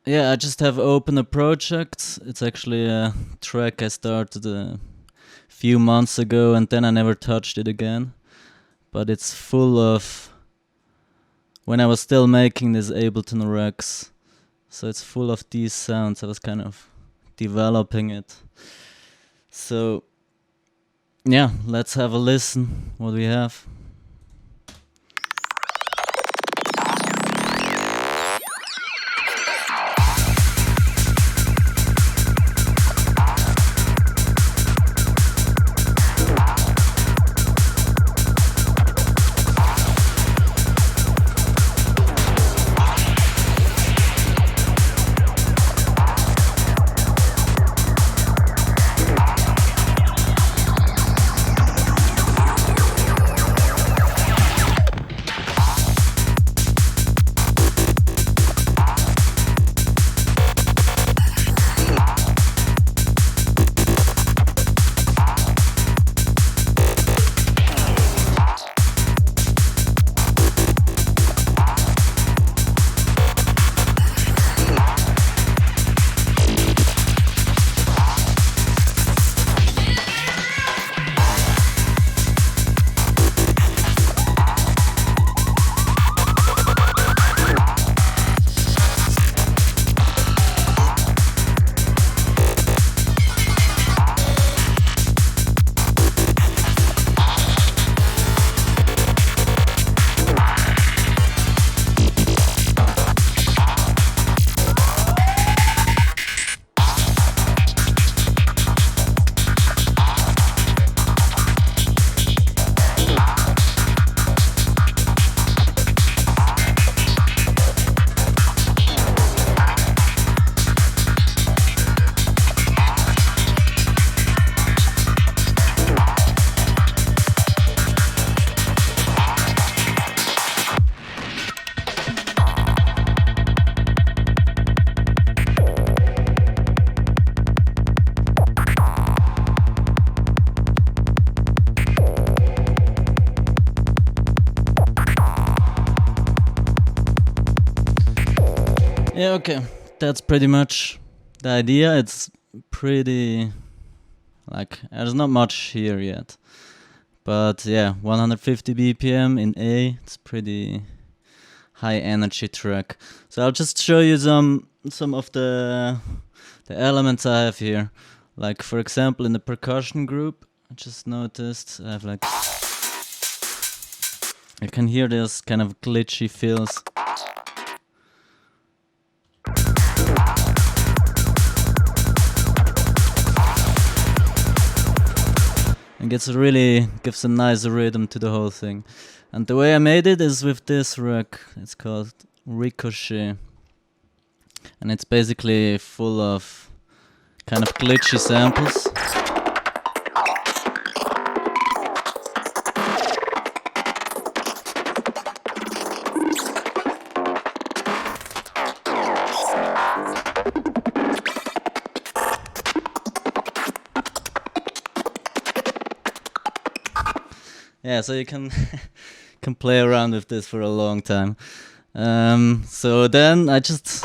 Yeah, I just have open a project. It's actually a track I started a few months ago and then I never touched it again. But it's full of, when I was still making this Ableton Rex, so it's full of these sounds. I was kind of developing it. So yeah, let's have a listen what we have. Yeah, okay. That's pretty much the idea. It's pretty, like, there's not much here yet. But yeah, 150 BPM in A, it's pretty high energy track. So I'll just show you some of the elements I have here. Like for example in the percussion group, I just noticed I have like, you can hear this kind of glitchy fills. And gives a nice rhythm to the whole thing. And the way I made it is with this rack. It's called Ricochet. And it's basically full of kind of glitchy samples. Yeah, so you can can play around with this for a long time. So then I just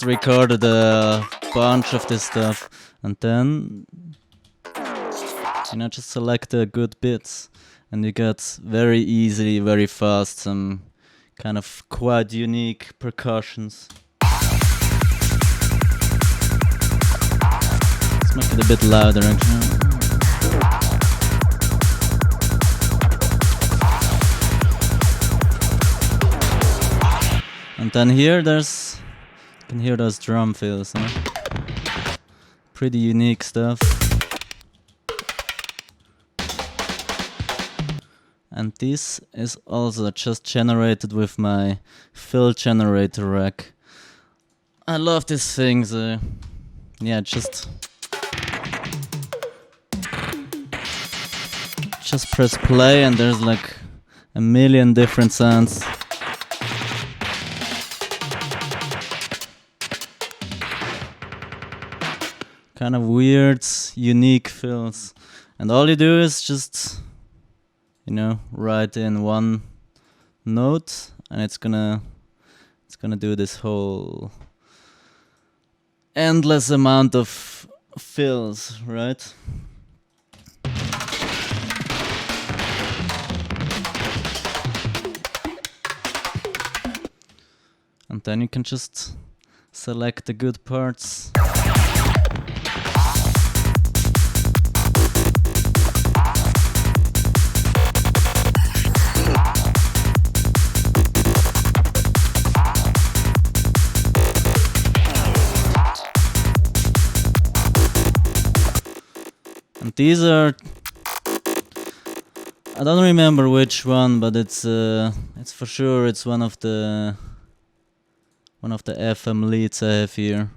recorded a bunch of this stuff, and then just select the good bits, and you get very easily, very fast some kind of quite unique percussions. Let's make it a bit louder actually. And then here you can hear those drum fills, huh? Pretty unique stuff. And this is also just generated with my fill generator rack. I love these things. Yeah, just press play and there's like a million different sounds. Kind of weird, unique fills. And all you do is just, write in one note and it's gonna do this whole endless amount of fills, right? And then you can just select the good parts. And these are, I don't remember which one, but it's for sure it's one of the FM leads I have here.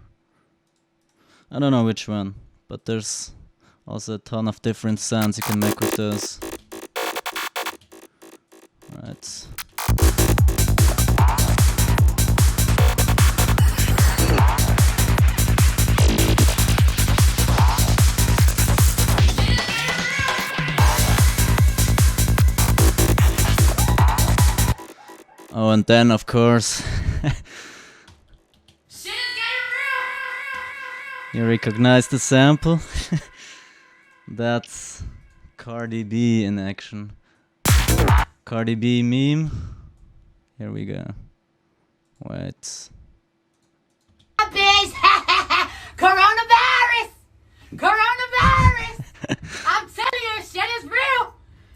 I don't know which one, but there's also a ton of different sounds you can make with those. Right. Oh, and then of course you recognize the sample. That's Cardi B in action. Cardi B meme. Here we go. Wait. Coronavirus! Coronavirus! I'm telling you, shit is real!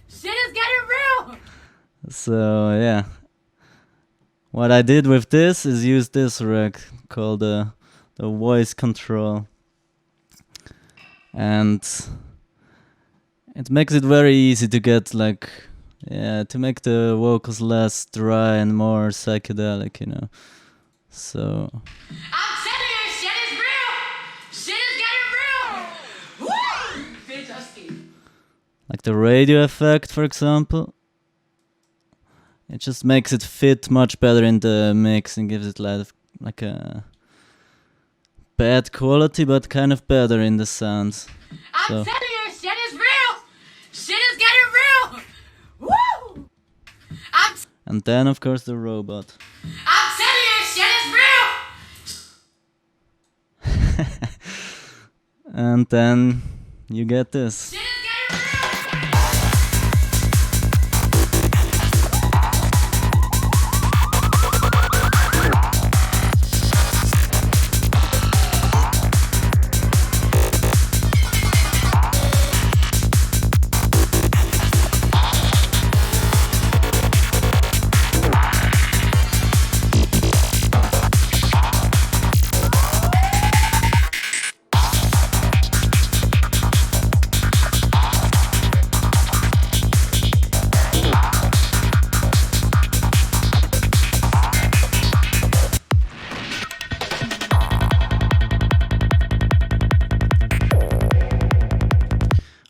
Shit is getting real! So yeah. What I did with this is use this rack called the voice control. And it makes it very easy to get to make the vocals less dry and more psychedelic, you know. So I'm telling you, shit is real! Shit is getting real! Woo! Fantastic. like the radio effect, for example, it just makes it fit much better in the mix and gives it like a bad quality, but kind of better in the sounds. I'm telling you, shit is real! Shit is getting real! Woo! And then, of course, the robot. I'm telling you, shit is real! And then you get this. Shit is getting real!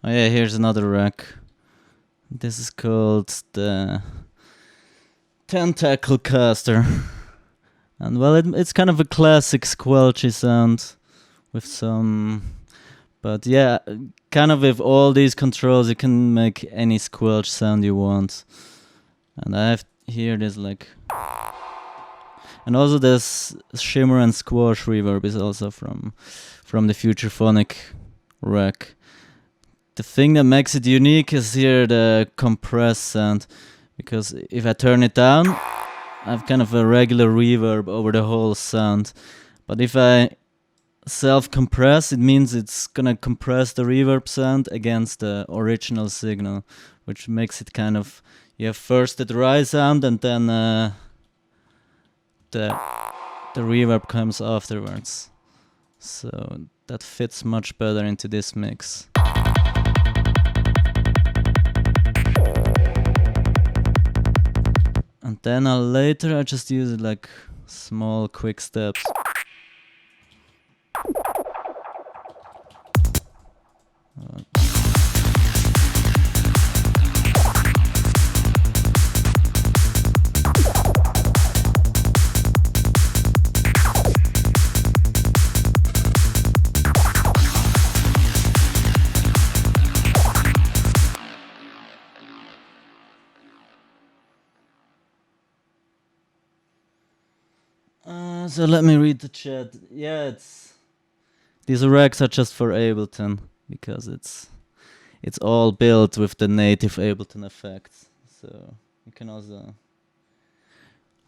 Oh yeah, here's another rack. This is called the Tentacle Caster. And well, it's kind of a classic squelchy sound with some... But yeah, kind of with all these controls you can make any squelch sound you want. And I have here this like... And also this shimmer and squash reverb is also from the Futurephonic rack. The thing that makes it unique is here the compressed sound, because if I turn it down, I have kind of a regular reverb over the whole sound. But if I self-compress, it means it's gonna compress the reverb sound against the original signal, which makes it kind of, you have first the dry sound and then the reverb comes afterwards. So that fits much better into this mix. And then later I just use it like small quick steps. So let me read the chat. Yeah, it's these racks are just for Ableton because it's all built with the native Ableton effects. So you can also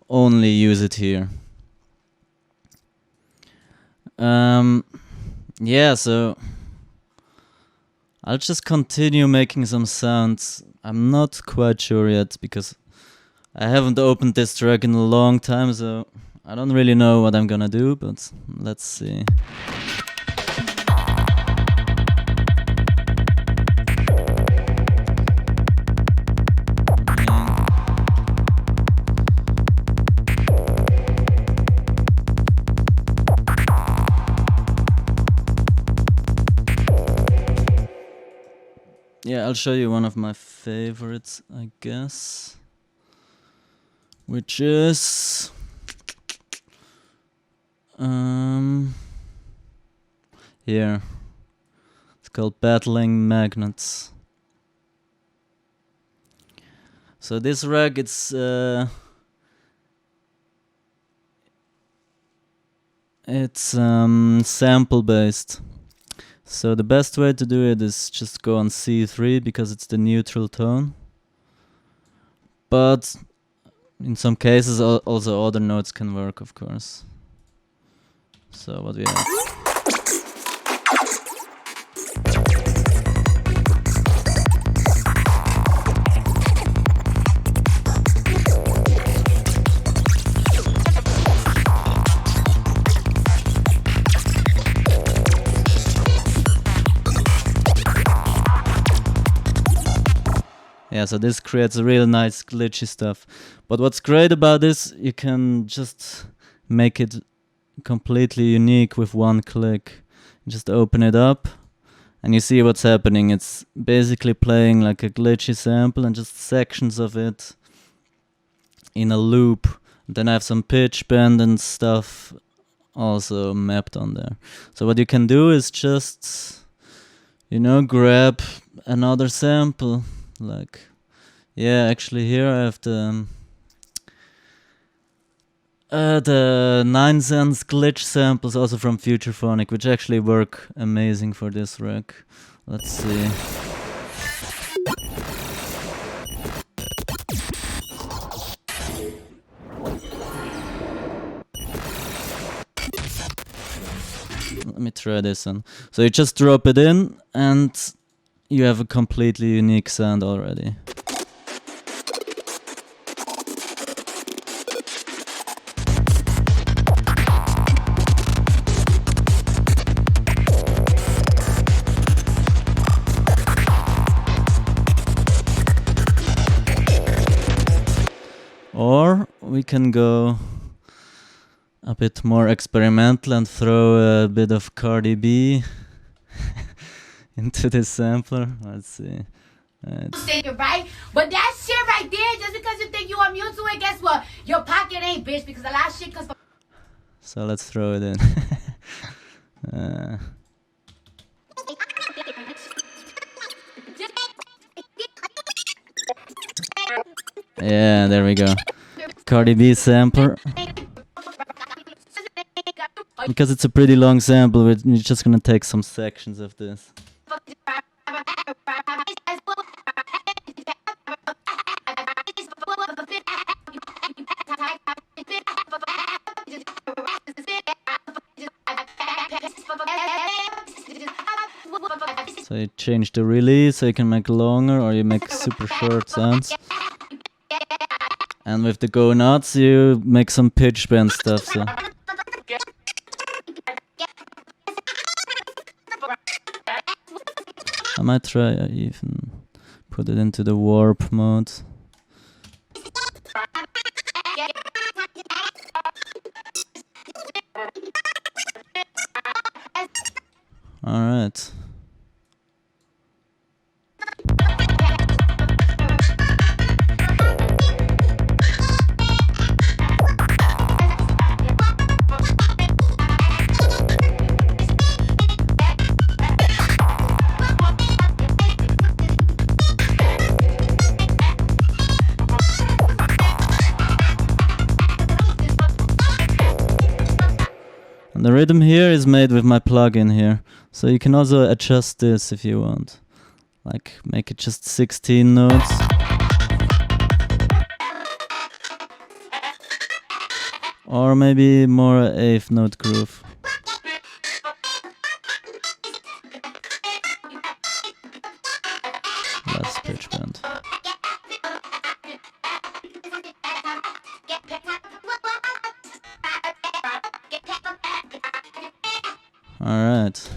only use it here. Yeah, so I'll just continue making some sounds. I'm not quite sure yet because I haven't opened this track in a long time, so I don't really know what I'm gonna do, but let's see. Yeah, I'll show you one of my favorites, I guess, which is here. It's called Battling Magnets. So this rack, it's sample based. So the best way to do it is just go on C3 because it's the neutral tone. But in some cases also other notes can work, of course. So what we have? Yeah, so this creates a real nice glitchy stuff. But what's great about this, you can just make it completely unique with one click. Just open it up and you see what's happening. It's basically playing like a glitchy sample and just sections of it in a loop. Then I have some pitch bend and stuff also mapped on there. So what you can do is just, grab another sample. Like, yeah, actually here I have the 9 cents glitch samples also from Futurephonic, which actually work amazing for this rack. Let's see. Let me try this one. So you just drop it in and you have a completely unique sound already. Or we can go a bit more experimental and throw a bit of Cardi B into this sampler. Let's see. Thinking, right? But that shit right there, just because you think you immune to it, guess what? Your pocket ain't, bitch, because a lot of shit comes from. So let's throw it in. Yeah, there we go. Cardi B sampler. Because it's a pretty long sample, we're just gonna take some sections of this. So you change the release so you can make longer or you make super short sounds. And with the go nuts you make some pitch bend stuff. So I might try even put it into the warp mode. Alright. And the rhythm here is made with my plugin here. So you can also adjust this if you want. Like make it just 16 notes. Or maybe more 8th note groove. That's pitch bend. Alright.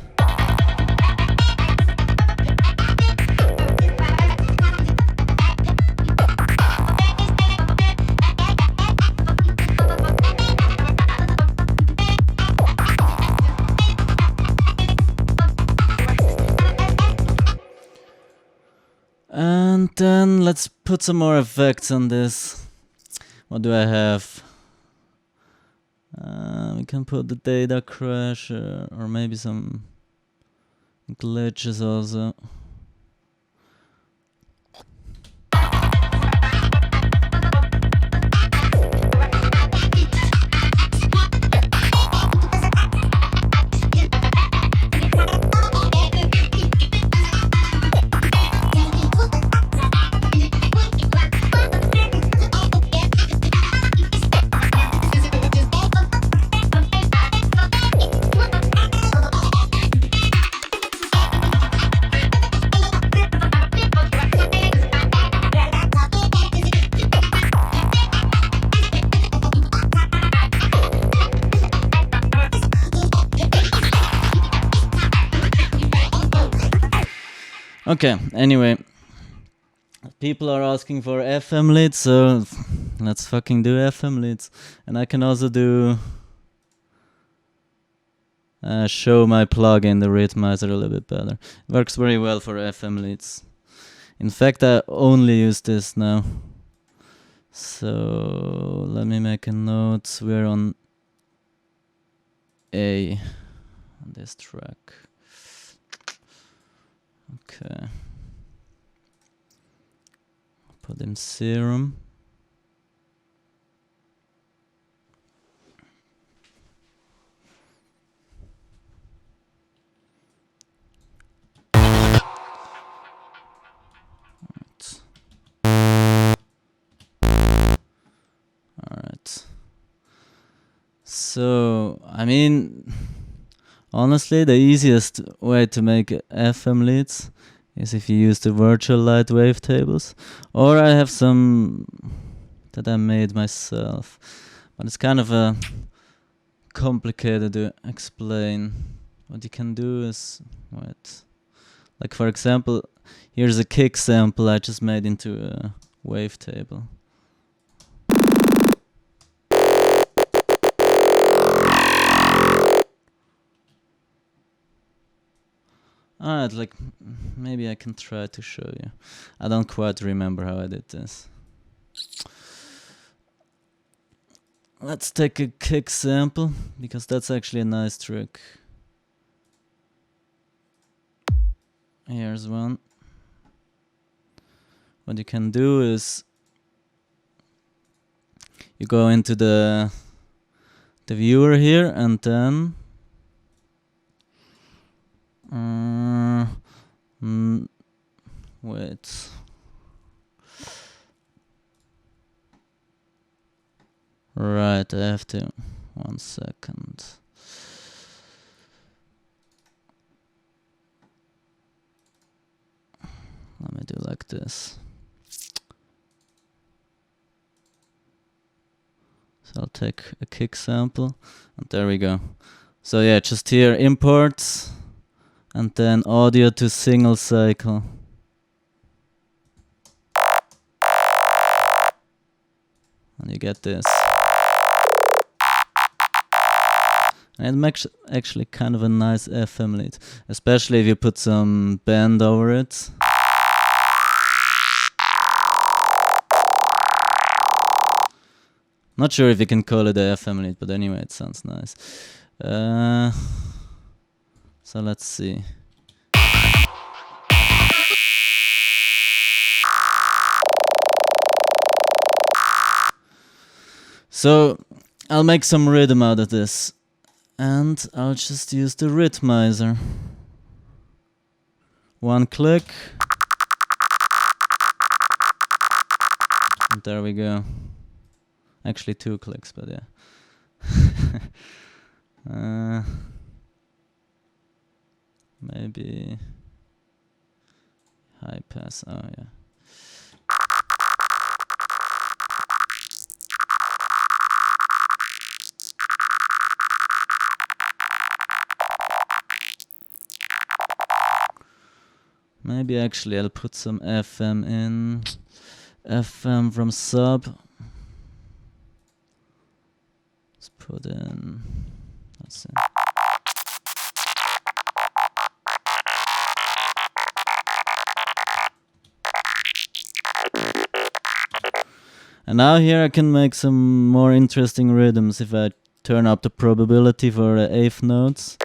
And then let's put some more effects on this. What do I have? We can put the data crash or maybe some glitches also. Okay, anyway, people are asking for FM leads, so let's fucking do FM leads. And I can also do show my plugin, the Rhythmizer, a little bit better. It works very well for FM leads. In fact, I only use this now. So let me make a note. We're on A on this track. Okay. Put in serum. Alright. So, I mean, honestly, the easiest way to make FM leads is if you use the virtual light wavetables. Or I have some that I made myself. But it's kind of complicated to explain. What you can do is, wait. Like for example, here's a kick sample I just made into a wavetable. Alright, like maybe I can try to show you. I don't quite remember how I did this. Let's take a kick sample, because that's actually a nice trick. Here's one. What you can do is you go into the viewer here and then wait. Right, I have to. 1 second. Let me do like this. So I'll take a kick sample, and there we go. So yeah, just here import, and then audio to single cycle. And you get this. And it makes actually kind of a nice FM lead, especially if you put some bend over it. Not sure if you can call it a FM lead, but anyway, it sounds nice. So let's see. So I'll make some rhythm out of this. And I'll just use the rhythmizer. One click. And there we go. Actually 2 clicks, but yeah. Maybe high pass. Oh yeah. Maybe actually I'll put some FM in. FM from sub. Let's put in. Let's see. And now here I can make some more interesting rhythms if I turn up the probability for the eighth notes.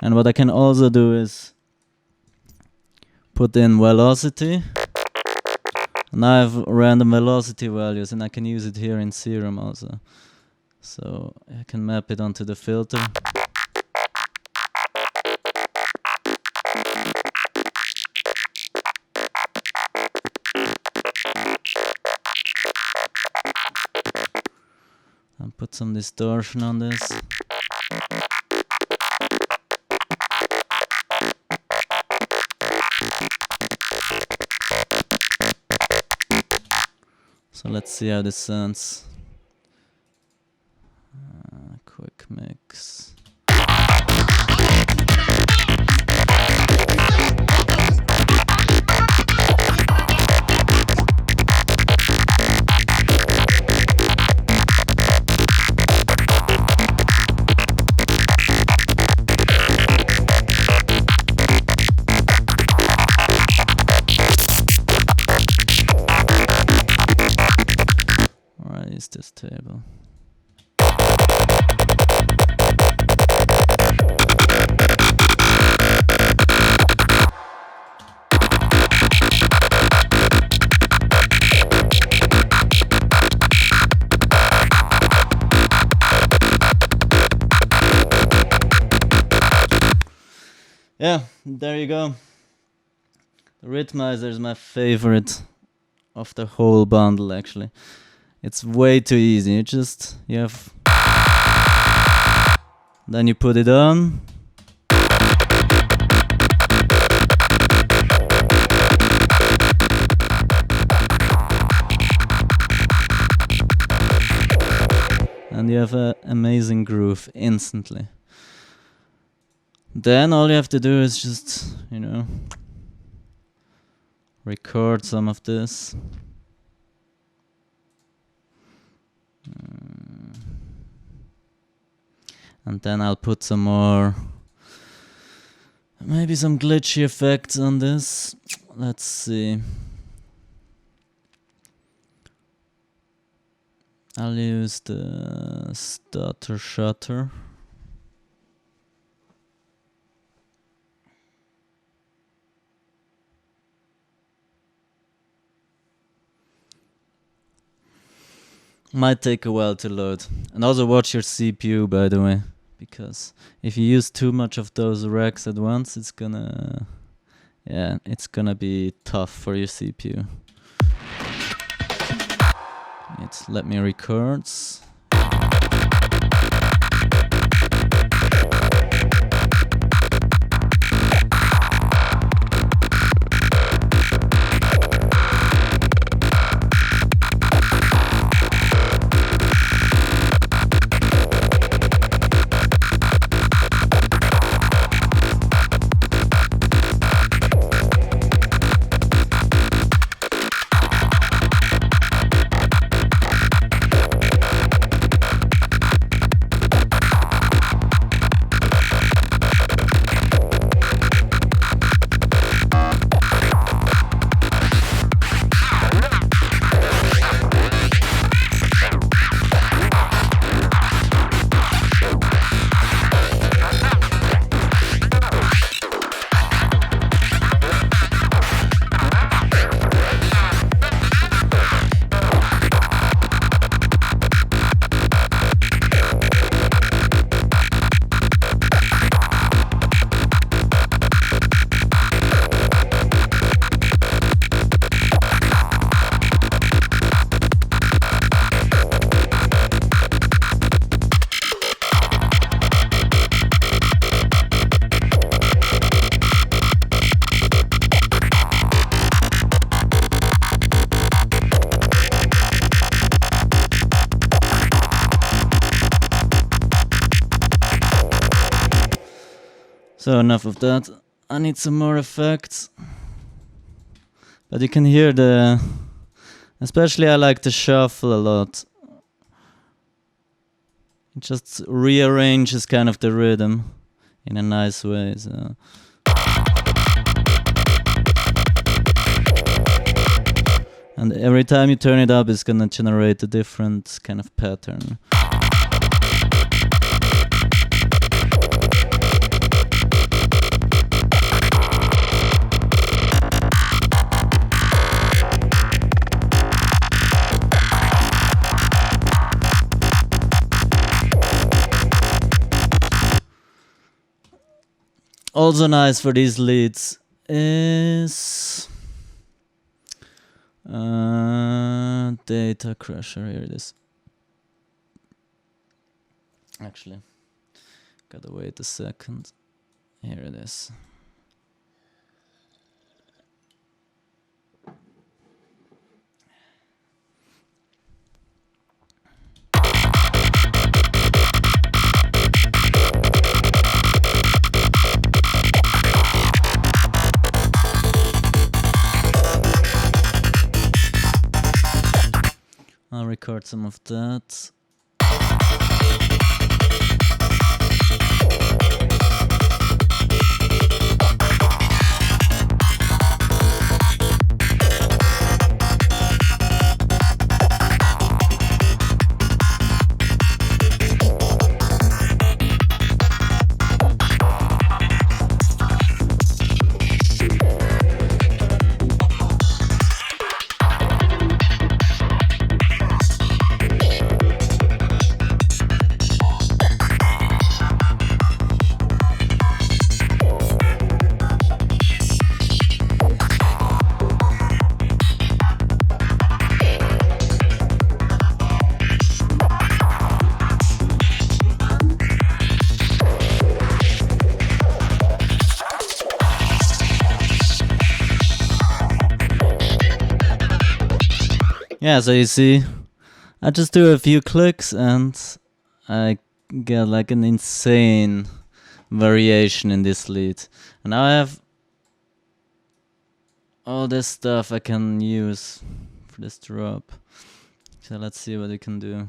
And what I can also do is put in velocity. Now I have random velocity values and I can use it here in Serum also. So I can map it onto the filter. And put some distortion on this. So let's see how this sounds. Quick mix. Alright, is this table? Yeah, there you go. The Rhythmizer is my favorite of the whole bundle actually. It's way too easy. You have, then you put it on. And you have an amazing groove instantly. Then all you have to do is just, record some of this. And then I'll put some more, maybe some glitchy effects on this. Let's see. I'll use the stutter shutter. Might take a while to load. And also watch your CPU, by the way, because if you use too much of those racks at once, it's gonna be tough for your CPU. Let me records. So enough of that. I need some more effects. But you can hear the... Especially I like the shuffle a lot. It just rearranges kind of the rhythm in a nice way. So. And every time you turn it up, it's gonna generate a different kind of pattern. Also nice for these leads is Data Crusher. Here it is. Actually, gotta wait a second. Here it is. I'll record some of that. Yeah, so you see, I just do a few clicks and I get like an insane variation in this lead. And now I have all this stuff I can use for this drop. So let's see what we can do.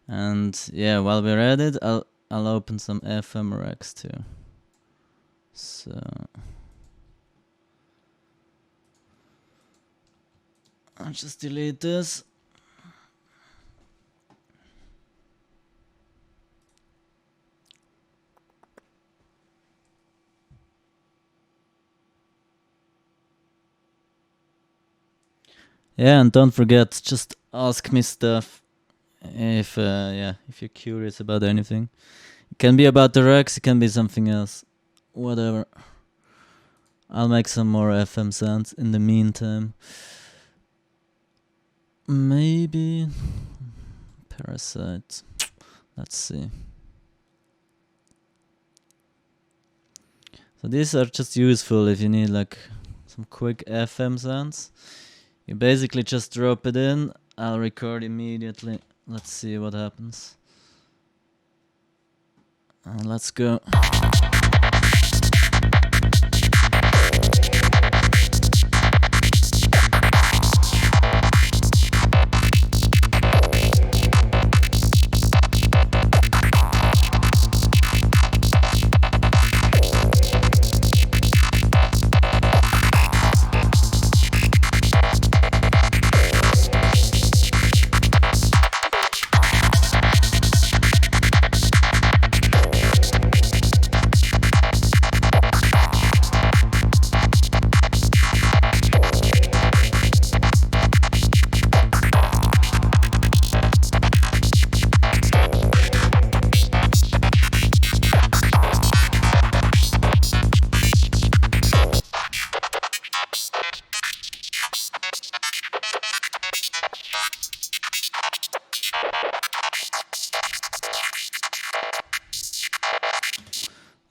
And yeah, while we're at it, I'll open some FM racks too. So I'll just delete this. Yeah, and don't forget, just ask me stuff if you're curious about anything. It can be about the Rex, it can be something else. Whatever. I'll make some more FM sounds in the meantime. Maybe Parasite. Let's see. So these are just useful if you need like some quick FM sounds. You basically just drop it in. I'll record immediately. Let's see what happens. And let's go.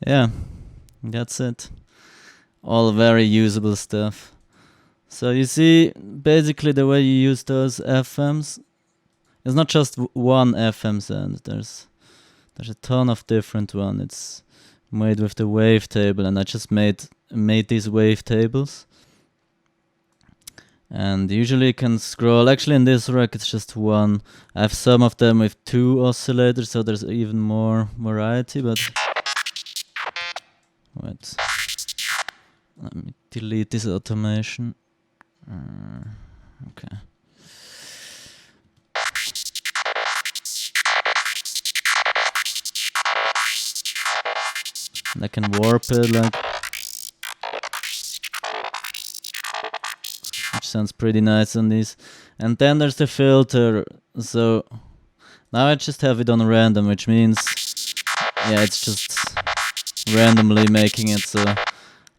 Yeah, that's it. All very usable stuff. So you see, basically the way you use those FMs, It's not just one FM sound. There's a ton of different one. It's made with the wavetable, and I just made these wavetables. And usually you can scroll. Actually, in this rack it's just one. I have some of them with 2 oscillators, so there's even more variety. But wait, let me delete this automation. Okay. And I can warp it, like, which sounds pretty nice on these. And then there's the filter. So now I just have it on random, which means, yeah, it's just randomly making it, so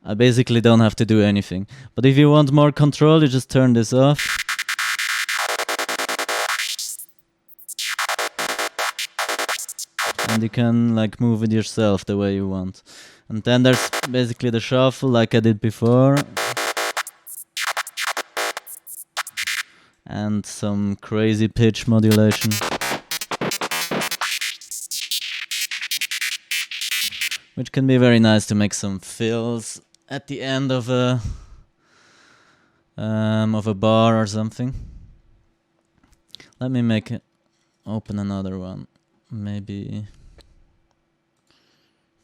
I basically don't have to do anything. But if you want more control, you just turn this off. And you can like move it yourself the way you want. And then there's basically the shuffle like I did before. And some crazy pitch modulation. Which can be very nice to make some fills at the end of a bar or something. Let me open another one. Maybe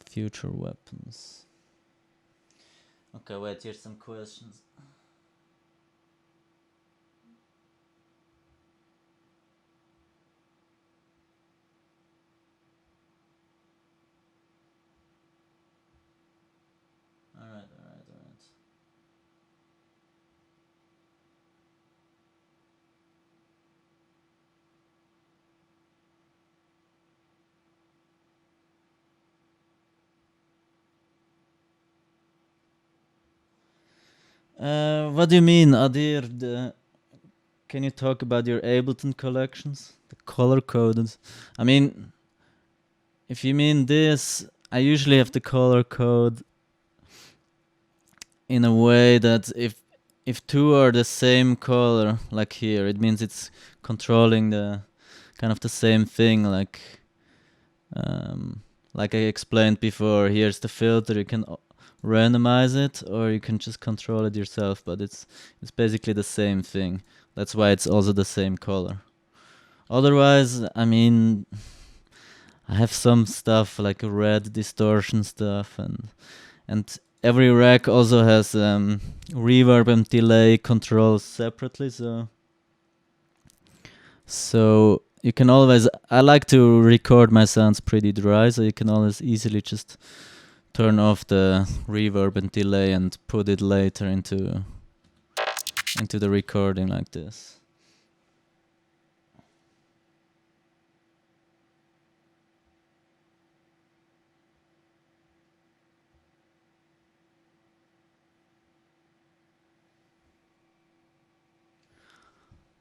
future weapons. Okay, wait, here's some questions. Alright. What do you mean, Adir? Can you talk about your Ableton collections? The color coded. I mean, if you mean this, I usually have the color code in a way that if 2 are the same color, like here, it means it's controlling the kind of the same thing, like I explained before. Here's the filter. You can randomize it, or you can just control it yourself, but it's basically the same thing. That's why it's also the same color. Otherwise, I mean, I have some stuff like a red distortion stuff, and every rack also has reverb and delay controls separately, so you can always, I like to record my sounds pretty dry, so you can always easily just turn off the reverb and delay and put it later into the recording like this.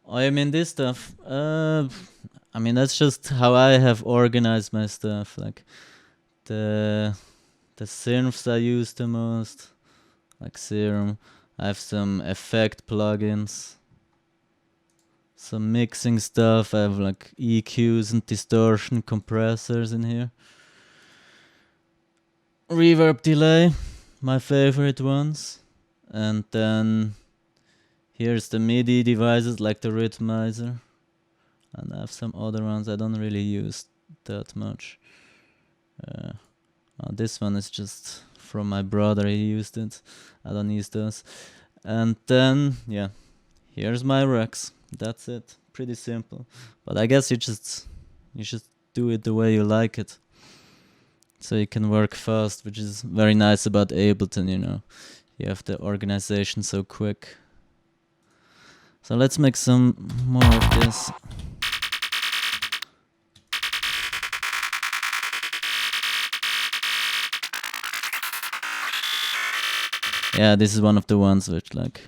Oh, I mean this stuff. I mean that's just how I have organized my stuff. Like the synths I use the most, like Serum. I have some effect plugins, some mixing stuff. I have like EQs and distortion compressors in here. Reverb delay, my favorite ones. And then here's the MIDI devices like the Rhythmizer. And I have some other ones I don't really use that much. This one is just from my brother, he used it. I don't use those. And then, yeah, here's my racks. That's it. Pretty simple. But I guess you should do it the way you like it. So you can work fast, which is very nice about Ableton, you know. You have the organization so quick. So let's make some more of this. Yeah, this is one of the ones which like...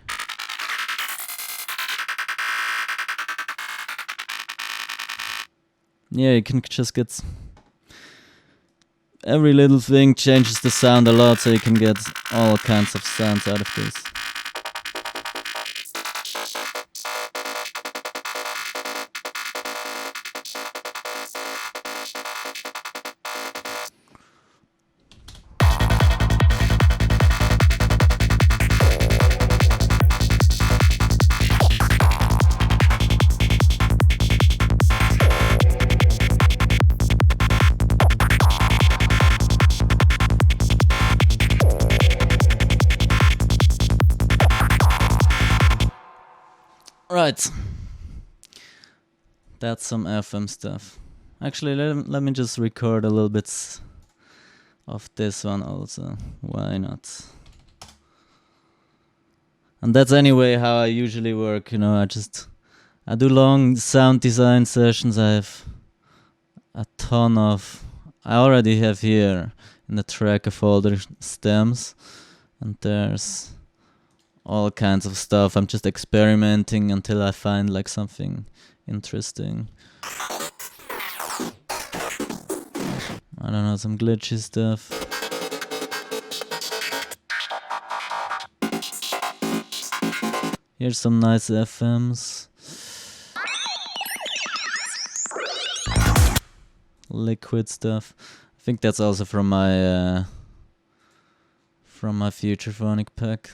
Yeah, you can just get... Every little thing changes the sound a lot, so you can get all kinds of sounds out of this. Right. That's some FM stuff. Actually, let me just record a little bit of this one also. Why not? And that's anyway how I usually work, you know, I do long sound design sessions. I have a ton of, I already have here in the track a folder stems, and there's all kinds of stuff. I'm just experimenting until I find like something interesting. I don't know, some glitchy stuff. Here's some nice FMs. Liquid stuff. I think that's also from my Futurephonic pack.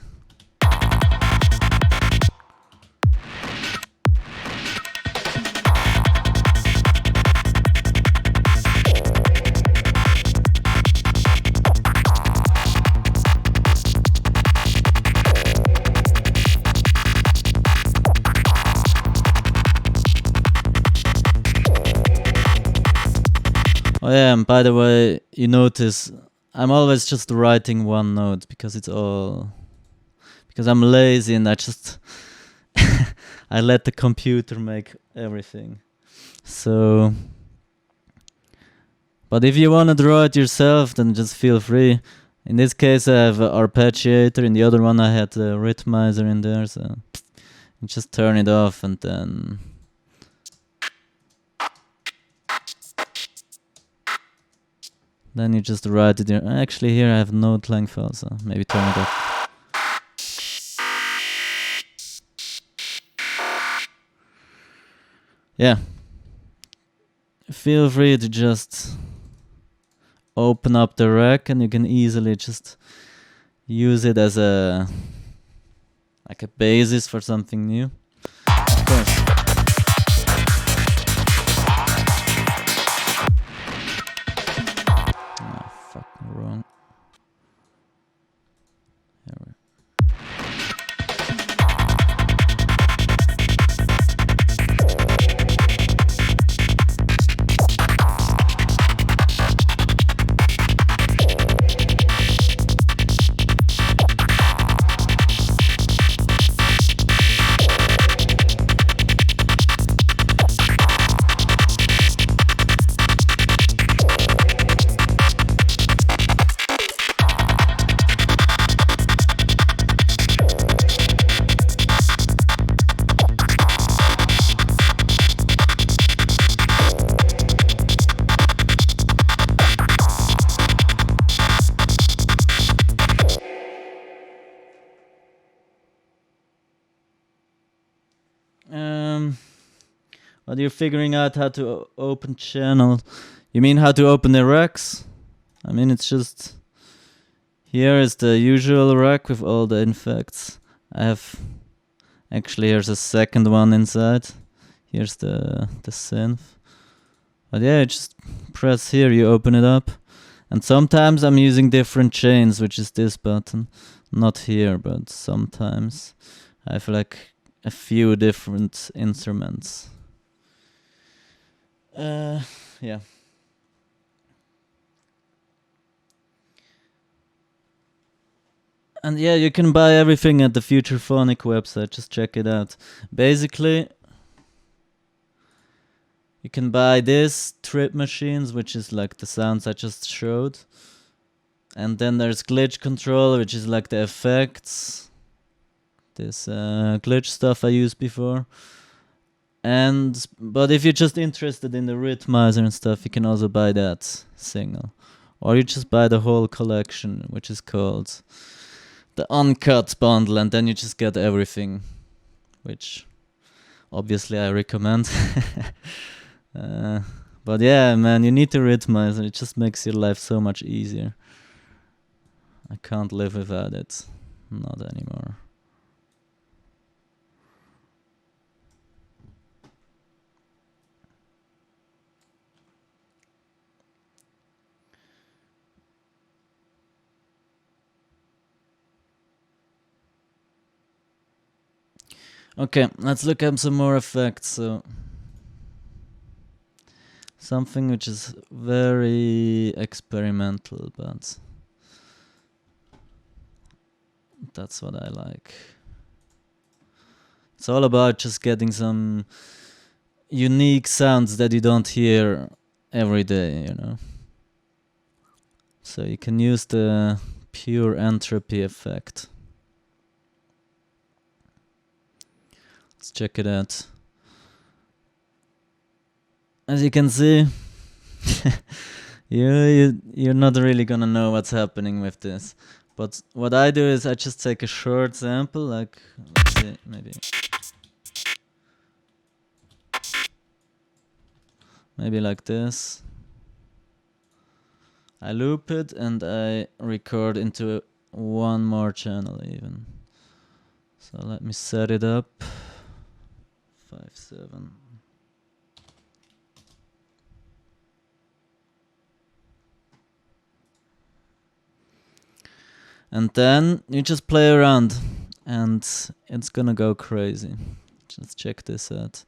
Oh yeah, and by the way, you notice I'm always just writing one note because I'm lazy and I just I let the computer make everything. So, but if you want to draw it yourself, then just feel free. In this case, I have an arpeggiator. In the other one, I had the rhythmizer in there, so you just turn it off and then you just write it here. Actually, here I have note length also. Maybe turn it off. Yeah. Feel free to just open up the rack and you can easily just use it as a basis for something new. Of course. Oh, fucking wrong. Here we But you're figuring out how to open channel. You mean how to open the racks? I mean, it's just... Here is the usual rack with all the infects. I have... Actually, here's a second one inside. Here's the synth. But yeah, just press here, you open it up. And sometimes I'm using different chains, which is this button. Not here, but sometimes I have like a few different instruments. Yeah. And yeah, you can buy everything at the Futurephonic website. Just check it out. Basically, you can buy this trip machines, which is like the sounds I just showed. And then there's glitch control, which is like the effects. This glitch stuff I used before. But if you're just interested in the rhythmizer and stuff, you can also buy that single. Or you just buy the whole collection, which is called the Uncut Bundle, and then you just get everything, which obviously I recommend. But yeah, man, you need the rhythmizer. It just makes your life so much easier. I can't live without it. Not anymore. Okay, let's look at some more effects. So something which is very experimental, but that's what I like. It's all about just getting some unique sounds that you don't hear every day, you know. So you can use the pure entropy effect. Let's check it out. As you can see, you're not really gonna know what's happening with this. But what I do is I just take a short sample, like, let's see, maybe like this. I loop it and I record into one more channel even. So let me set it up. 5.7. And then you just play around and it's gonna go crazy. Just check this out.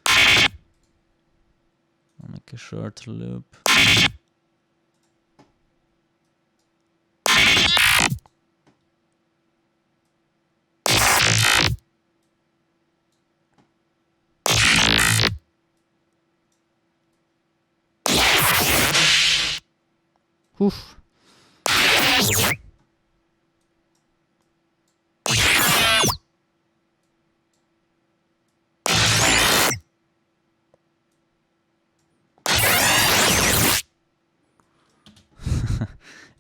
I'll make a short loop. Oof.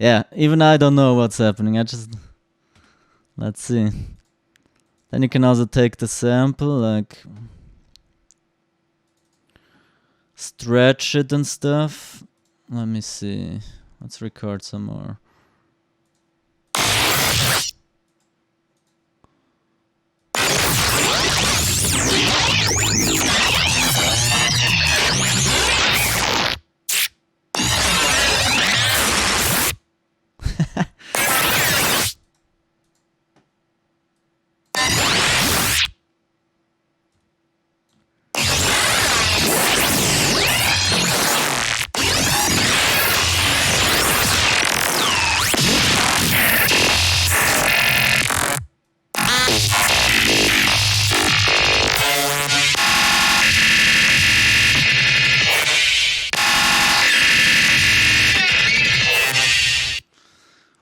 Yeah, even I don't know what's happening. Let's see. Then you can also take the sample, like stretch it and stuff. Let me see. Let's record some more.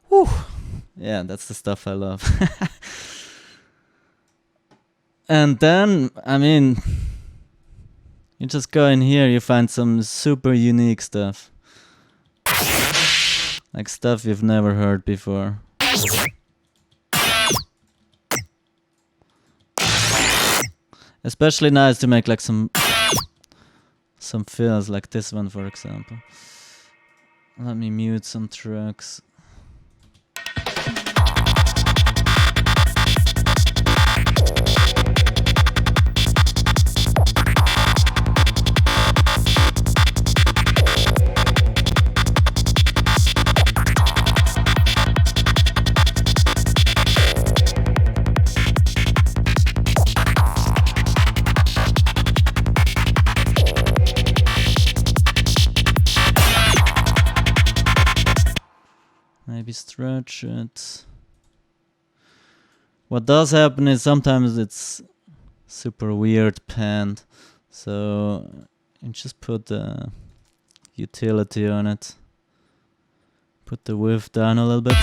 Whew. Yeah, that's the stuff I love. And then, I mean, you just go in here, you find some super unique stuff. Like stuff you've never heard before. Especially nice to make like some fills, like this one for example. Let me mute some tracks. Maybe stretch it. What does happen is sometimes it's super weird panned, so you just put the utility on it. Put the width down a little bit.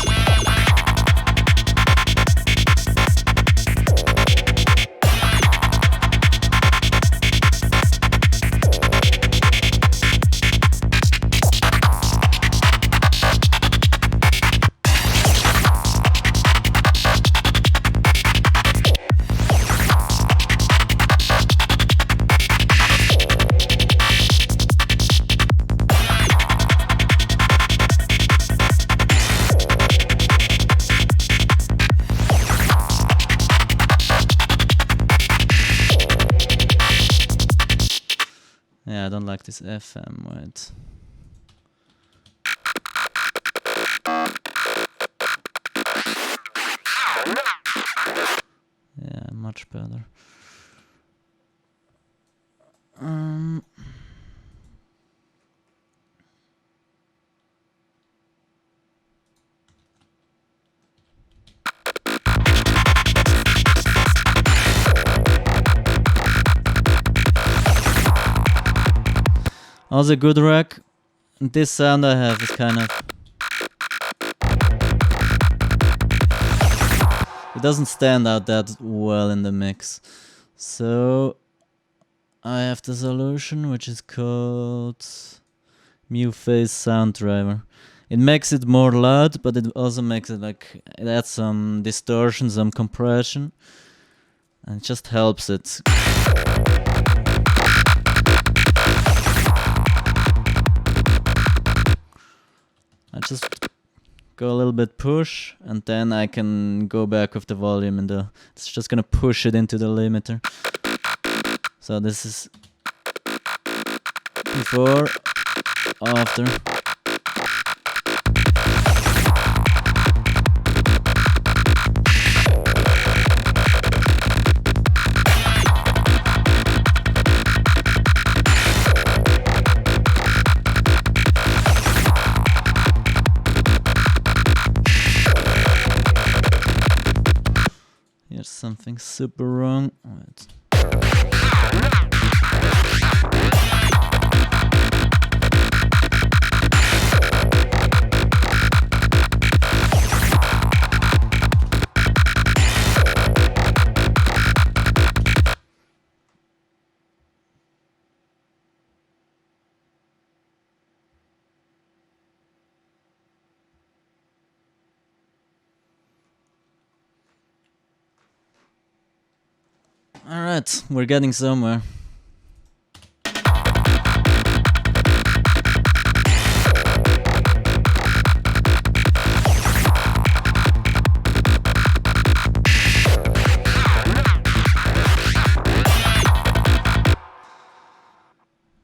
Yeah, I don't like this FM, wait. Yeah, much better. Also good rack. This sound I have is kind of... It doesn't stand out that well in the mix. So I have the solution, which is called Mu Phase Sound Driver. It makes it more loud, but it also makes it like, it adds some distortion, some compression, and it just helps it. I just go a little bit push, and then I can go back with the volume, and it's just gonna push it into the limiter. So this is before, after. Here's something super wrong. Wait. Alright, we're getting somewhere.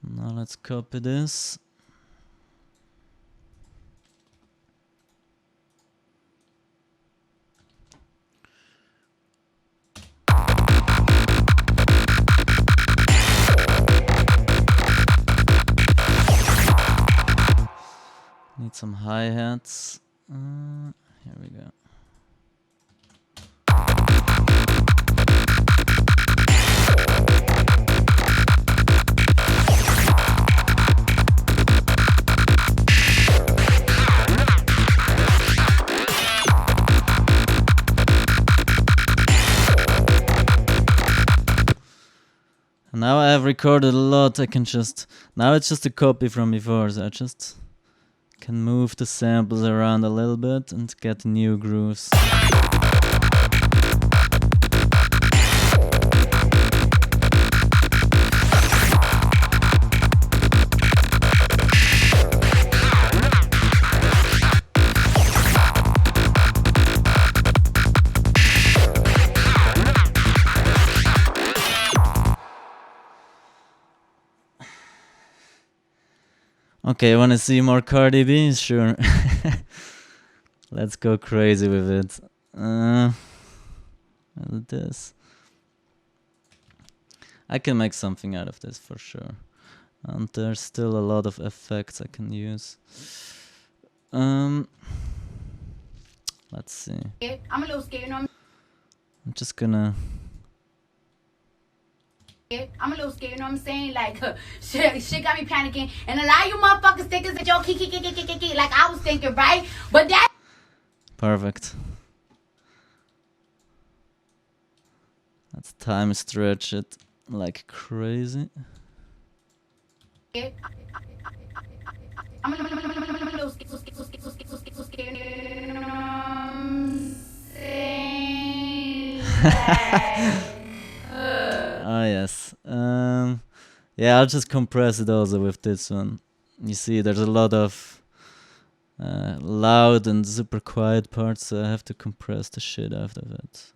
Now let's copy this. Need some hi-hats. Here we go. Now I have recorded a lot. I can just... Now it's just a copy from before, so I just can move the samples around a little bit and get new grooves. Okay, wanna see more Cardi B? Sure. Let's go crazy with it. This. I can make something out of this for sure. And there's still a lot of effects I can use. Let's see. I'm a little scared, you know. I'm just gonna... I'm a little scared, you know what I'm saying? Like, shit got me panicking. And a lot of you motherfuckers think it's a joke, like I was thinking, right? But that... Perfect. Let's time stretch it like crazy. I'm a little scared. Oh yes. Yeah, I'll just compress it also with this one. You see, there's a lot of loud and super quiet parts, so I have to compress the shit out of it.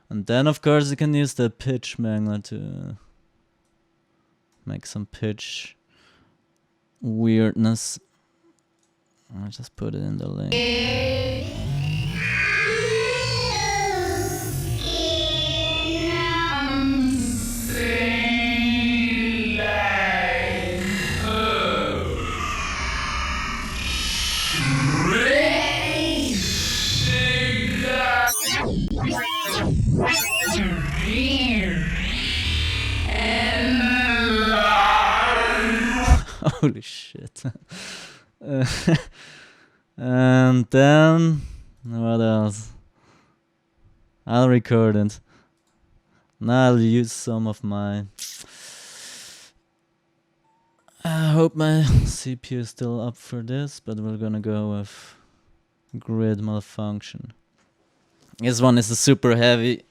And then, of course, you can use the pitch mangler to make some pitch weirdness. I'll just put it in the link. Holy shit. And then, what else? I'll record it. Now I'll use some of my... I hope my CPU is still up for this, but we're gonna go with grid malfunction. This one is super heavy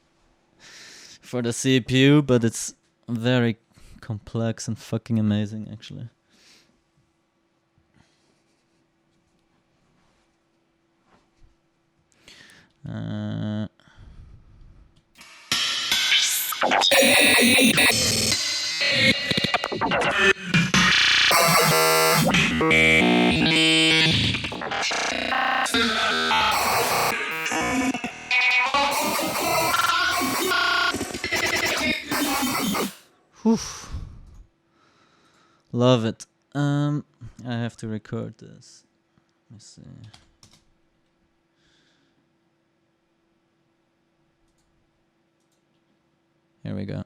for the CPU, but it's very complex and fucking amazing actually. Whew. Love it. I have to record this. Let me see. Here we go.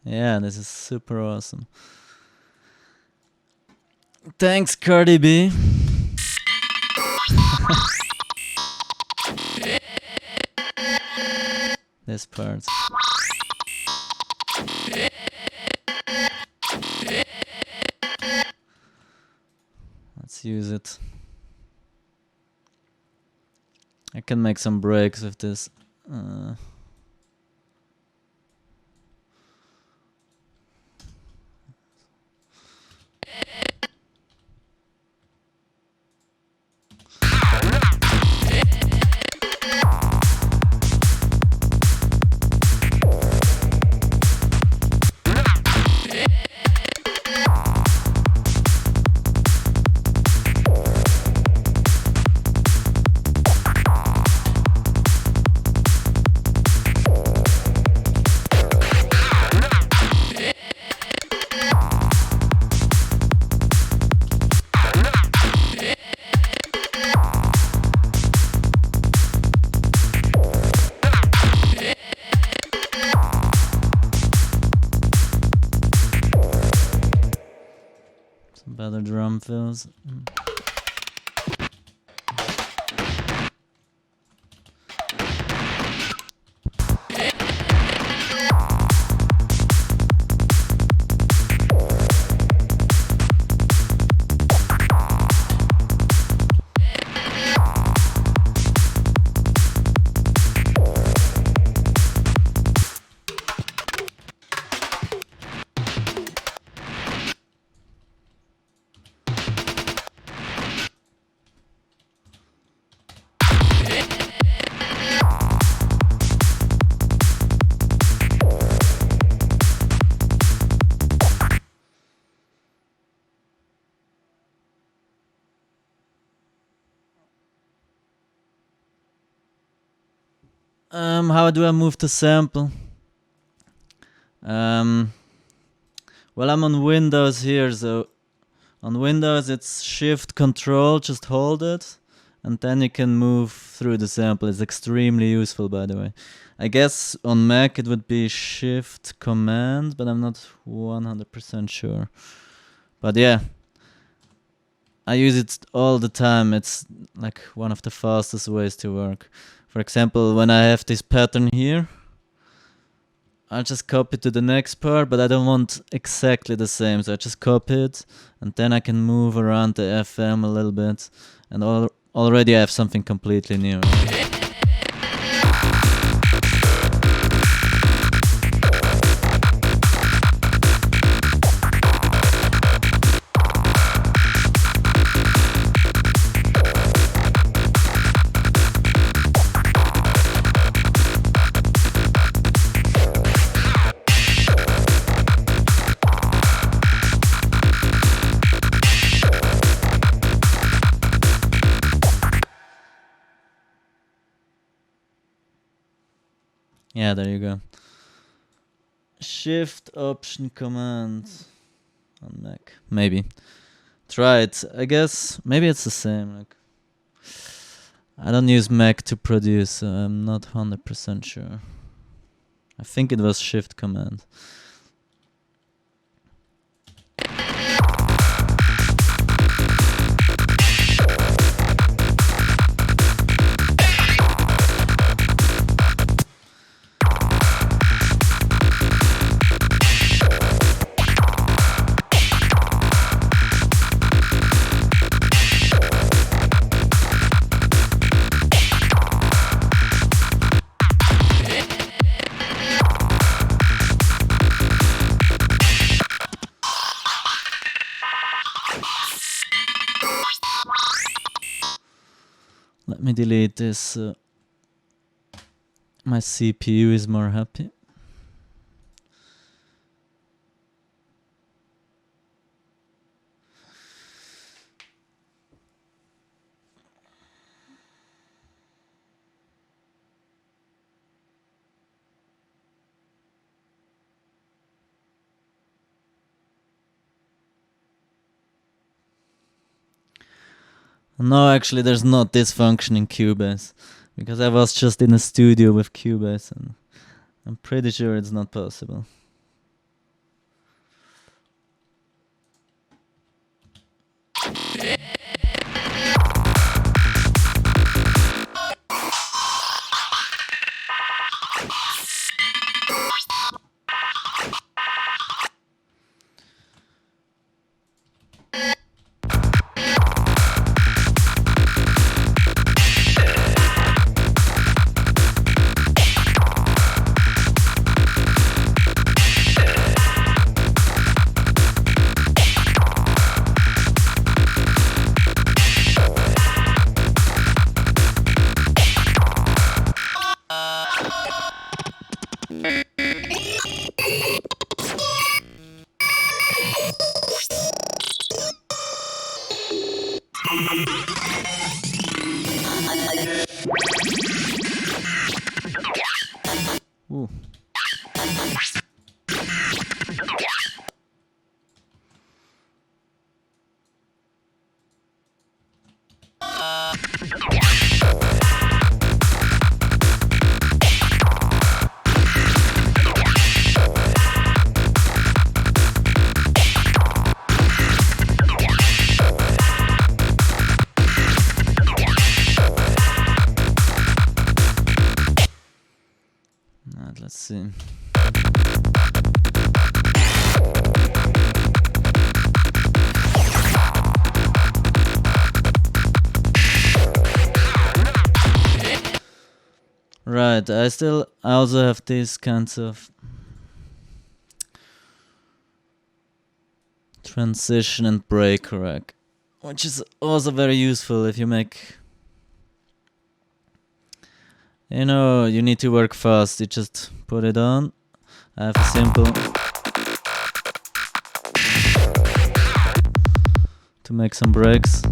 Yeah, this is super awesome. Thanks, Cardi B. This part. Let's use it. I can make some breaks with this. Better drum fills. How do I move the sample? Well, I'm on Windows here, so on Windows it's Shift Control, just hold it, and then you can move through the sample. It's extremely useful, by the way. I guess on Mac it would be Shift Command, but I'm not 100% sure. But yeah, I use it all the time. It's like one of the fastest ways to work. For example, when I have this pattern here, I'll just copy to the next part, but I don't want exactly the same. So I just copy it, and then I can move around the FM a little bit, and already I have something completely new. Yeah, there you go. Shift Option Command on Mac. Maybe. Try it. I guess maybe it's the same. Like, I don't use Mac to produce, so I'm not 100% sure. I think it was Shift Command. Let me delete this. My CPU is more happy. No, actually, there's not this function in Cubase, because I was just in a studio with Cubase, and I'm pretty sure it's not possible. Ooh. Let's see. Right, I also have these kinds of transition and break rack, which is also very useful if you make, you know, you need to work fast. You just put it on. I have a simple to make some breaks.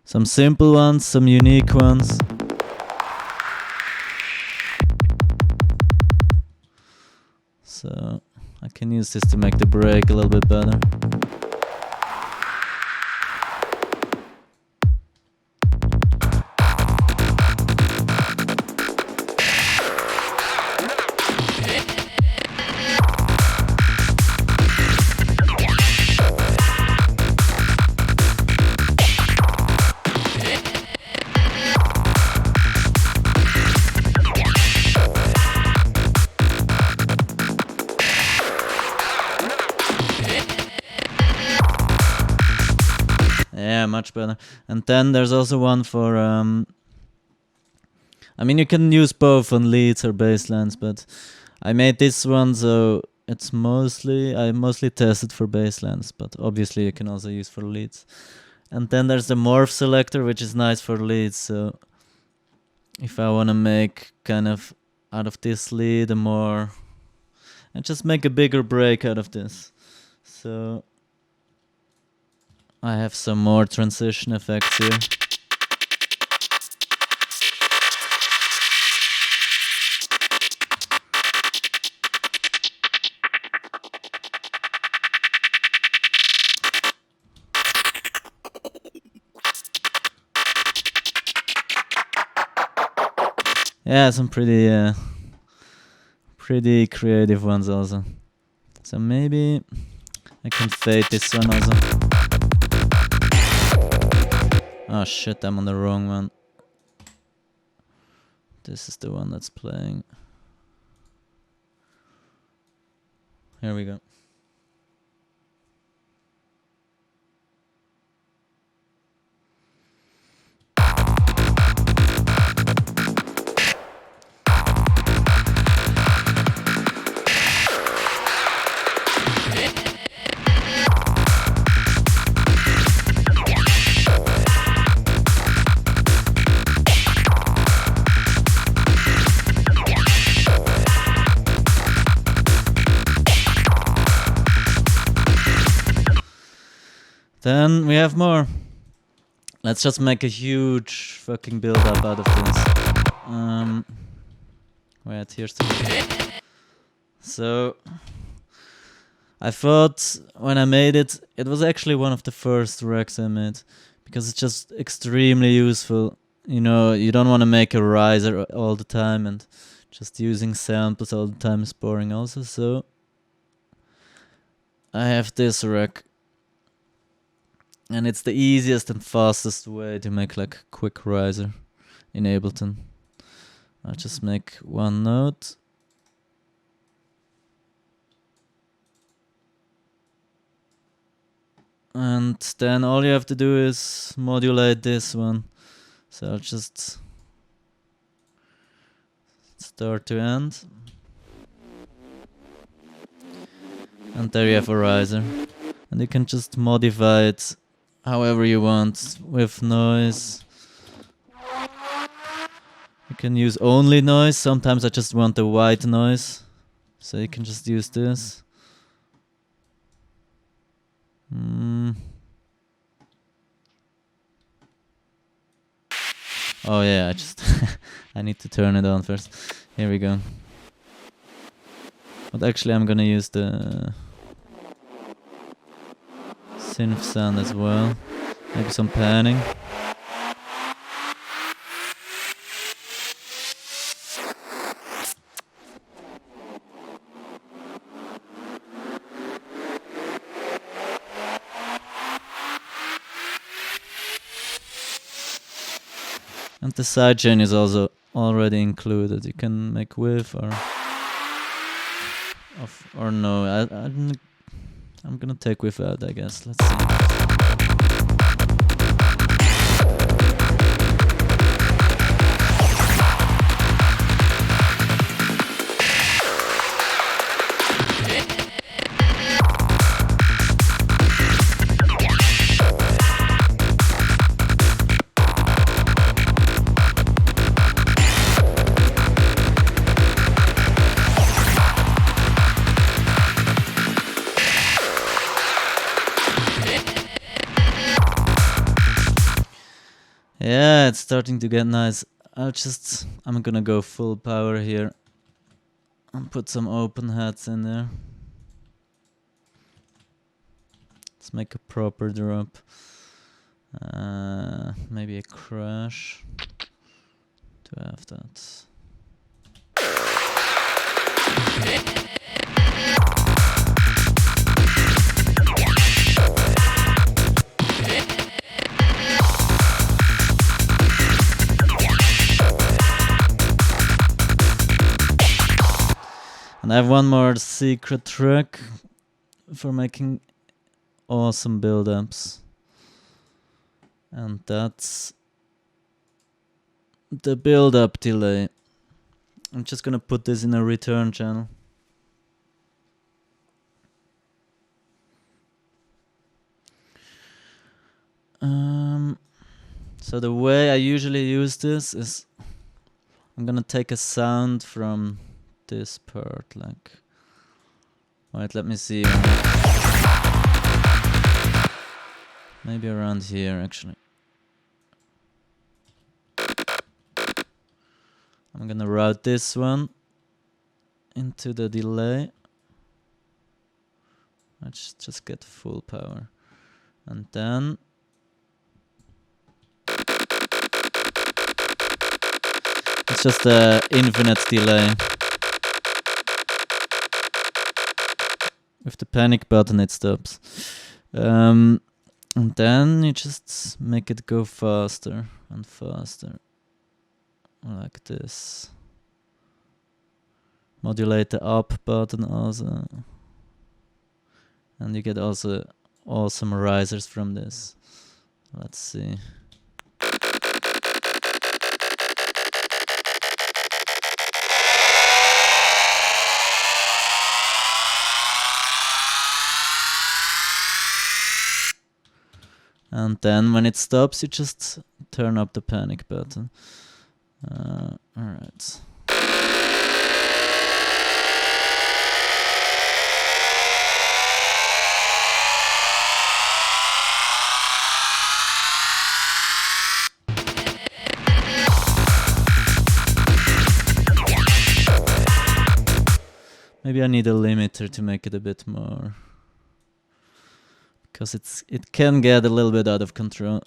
Some simple ones, some unique ones. So I can use this to make the break a little bit better. Yeah, much better. And then there's also one for I mean, you can use both on leads or baselines, but I made this one so it's I mostly tested for baselines, but obviously you can also use for leads. And then there's the morph selector, which is nice for leads. So if I want to make kind of out of this lead and just make a bigger break out of this. So I have some more transition effects here. Yeah, some pretty creative ones also. So maybe I can fade this one also. Oh shit, I'm on the wrong one. This is the one that's playing. Here we go. Then we have more. Let's just make a huge fucking build up out of this. Wait, here's the... So I thought when I made it, it was actually one of the first racks I made because it's just extremely useful. You know, you don't want to make a riser all the time, and just using samples all the time is boring also. So I have this rack. And it's the easiest and fastest way to make like quick riser in Ableton. I'll just make one note. And then all you have to do is modulate this one. So I'll just start to end. And there you have a riser. And you can just modify it however you want with noise. You can use only noise. Sometimes I just want the white noise, so you can just use this. Oh yeah, I just I need to turn it on first. Here we go. But actually I'm gonna use the synth sound as well. Maybe some panning. And the sidechain is also already included. You can make with or off or no. I'm gonna take without, I guess. Let's see. Yeah, it's starting to get nice. I'm gonna go full power here and put some open hats in there. Let's make a proper drop. Maybe a crash to have that. And I have one more secret trick for making awesome build-ups. And that's the build-up delay. I'm just gonna put this in a return channel. So the way I usually use this is I'm gonna take a sound from this part, like, wait, let me see. Maybe around here, actually. I'm gonna route this one into the delay. Let's just get full power. And then it's just an infinite delay. With the panic button it stops. And then you just make it go faster and faster. Like this. Modulate the up button also. And you get also awesome risers from this. Let's see. And then when it stops, you just turn up the panic button. Alright. Maybe I need a limiter to make it a bit more, because it can get a little bit out of control.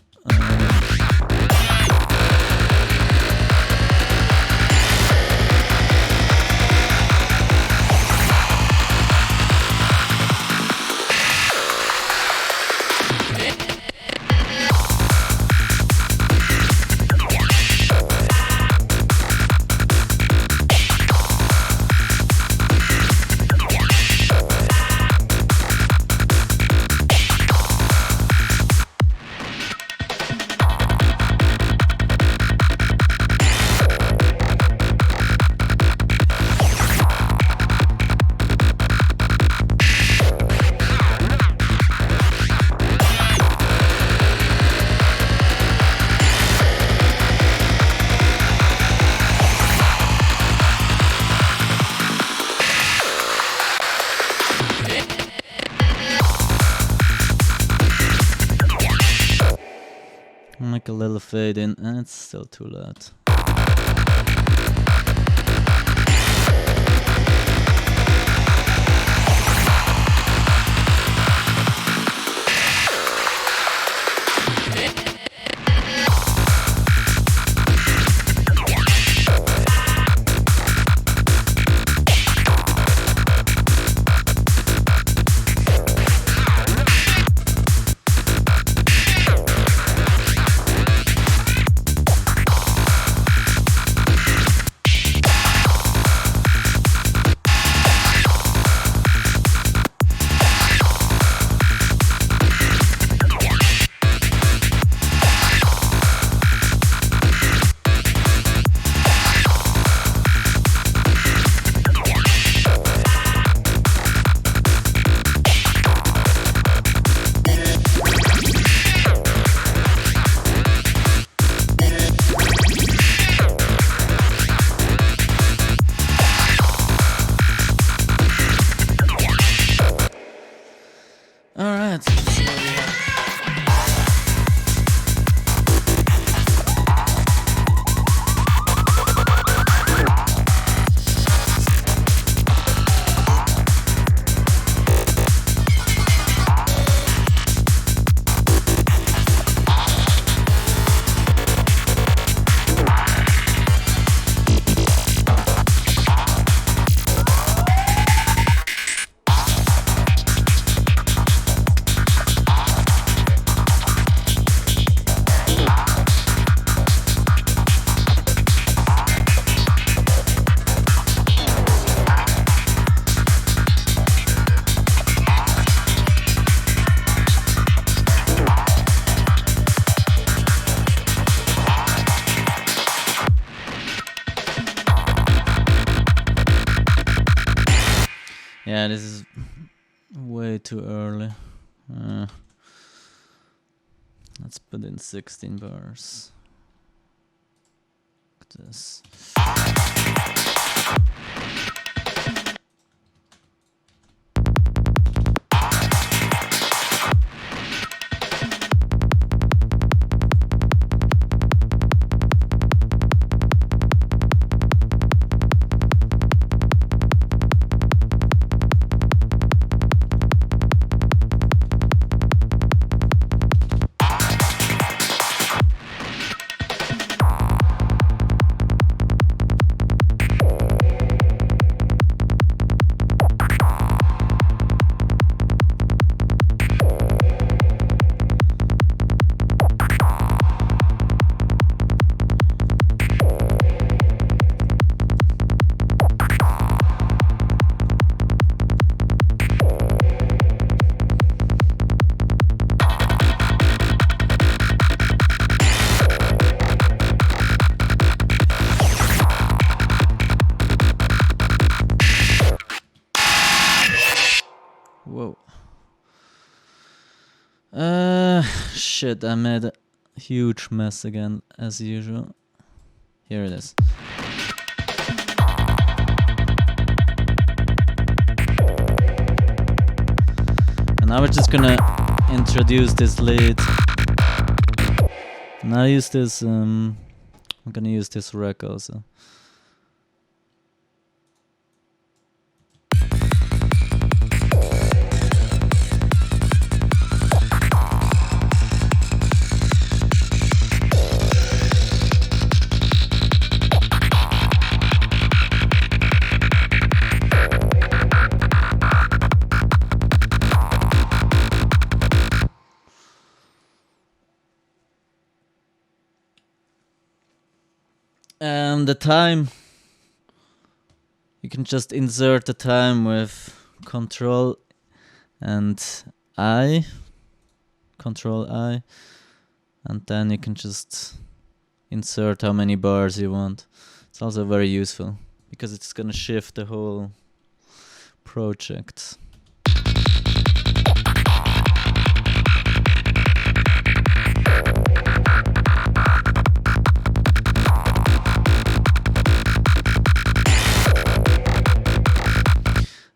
Make a little fade in, and it's still too loud. Yeah, this is way too early. Let's put in 16 bars. Look at this. Whoa. Shit, I made a huge mess again, as usual. Here it is. And now we're just gonna introduce this lead. And I use this, I'm gonna use this rack also. The time, you can just insert the time with Control I, and then you can just insert how many bars you want. It's also very useful because it's gonna shift the whole project.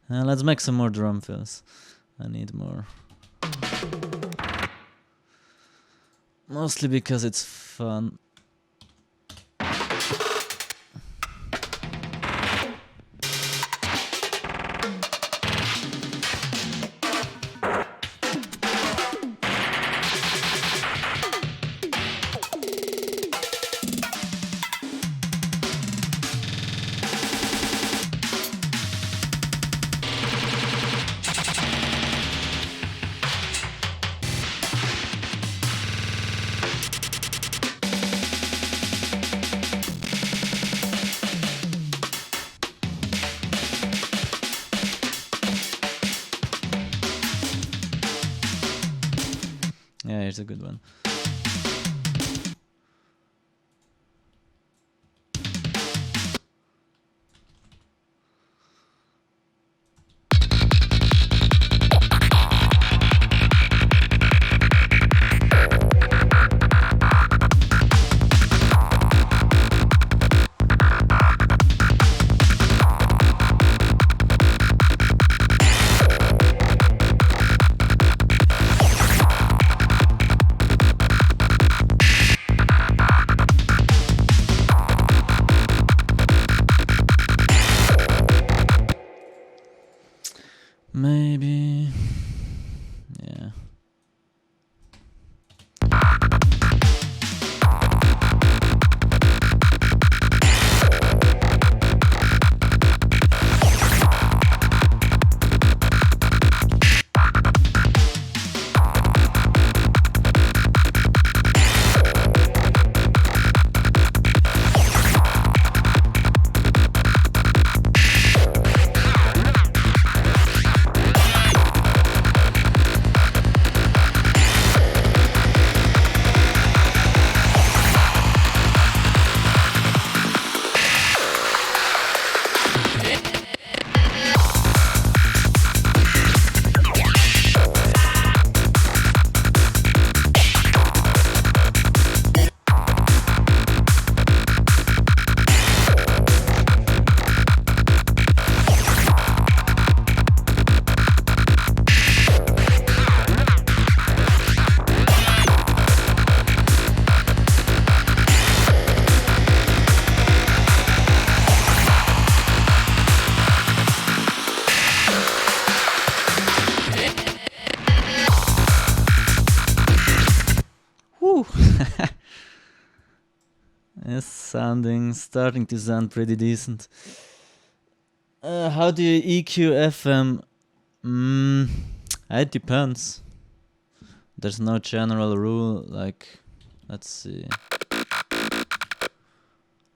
Let's make some more drum fills. I need more. Mostly because it's fun. Yeah, here's a good one. Woo! It's starting to sound pretty decent. How do you EQ FM? It depends. There's no general rule. Like, let's see.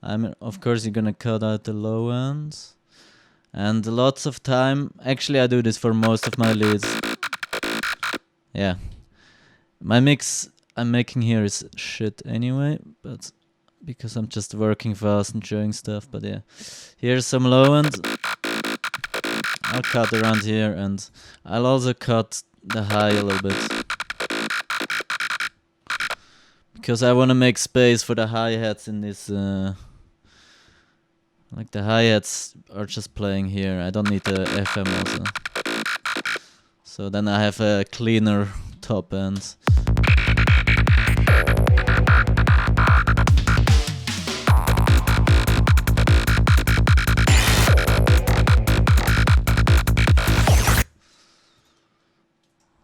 Of course, you're gonna cut out the low ends. And lots of time. Actually, I do this for most of my leads. Yeah. My mix I'm making here is shit anyway, but because I'm just working fast and showing stuff. But yeah, here's some low end. I'll cut around here, and I'll also cut the high a little bit, because I want to make space for the hi-hats in this. Like the hi-hats are just playing here. I don't need the FM also. So then I have a cleaner top end.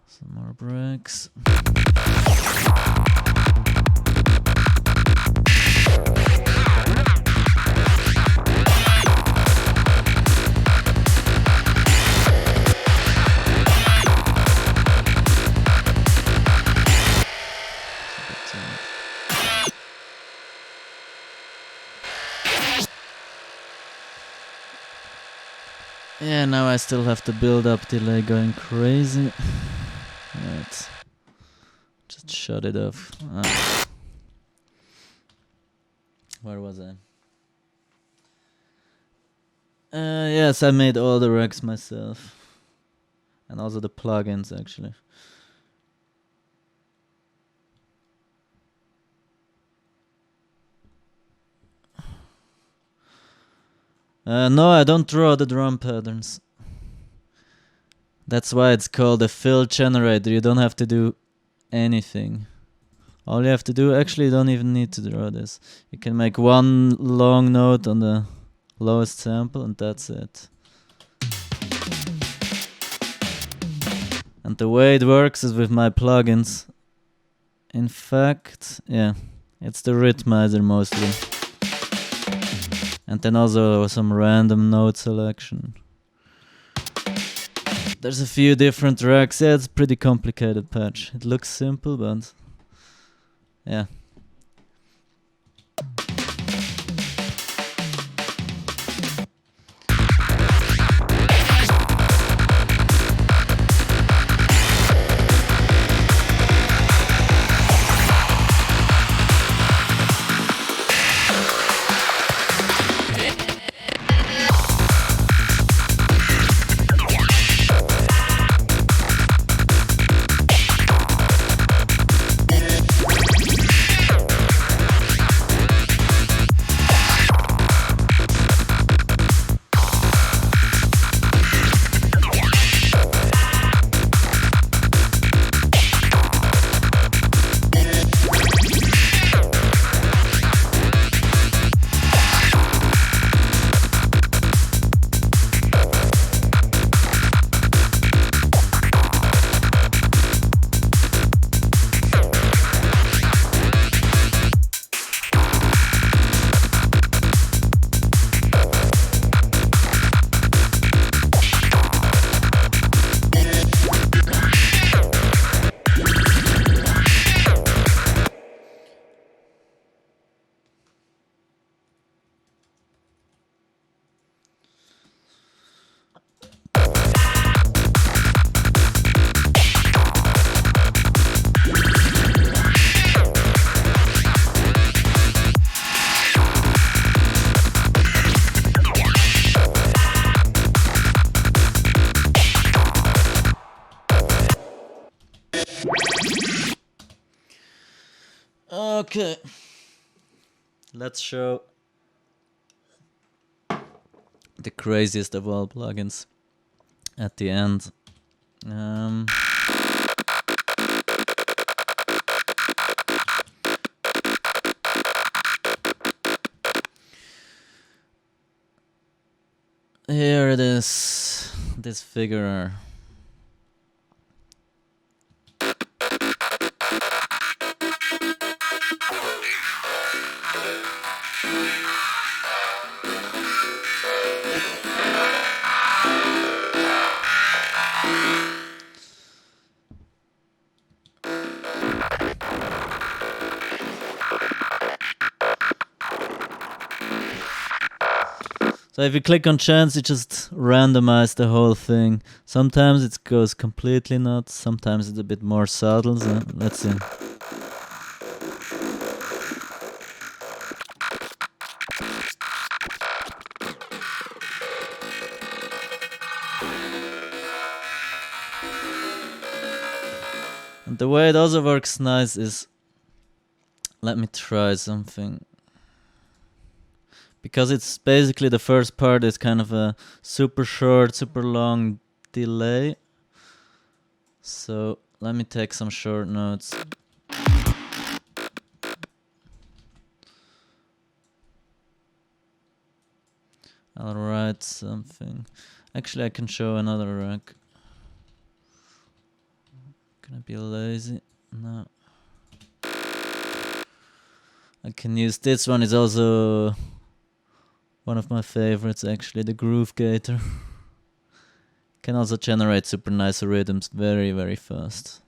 Some more breaks. Yeah, now I still have the build-up delay going crazy. Right. Just shut it off. Where was I? Yes, I made all the racks myself. And also the plugins, actually. No, I don't draw the drum patterns. That's why it's called a fill generator. You don't have to do anything. All you have to do, actually you don't even need to draw this. You can make one long note on the lowest sample and that's it. And the way it works is with my plugins. In fact, yeah, it's the rhythmizer mostly. And then also some random note selection. There's a few different tracks. Yeah, it's a pretty complicated patch. It looks simple, but yeah. Okay, let's show the craziest of all plugins at the end. Here it is, this figure. So if you click on chance, it just randomizes the whole thing. Sometimes it goes completely nuts, sometimes it's a bit more subtle, so let's see. And the way it also works nice is, let me try something. Because it's basically the first part is kind of a super short, super long delay. So let me take some short notes. I'll write something. Actually, I can show another rack. Can I be lazy? No. I can use this one. Is also one of my favorites, actually, the Groove Gator. Can also generate super nice rhythms very, very fast.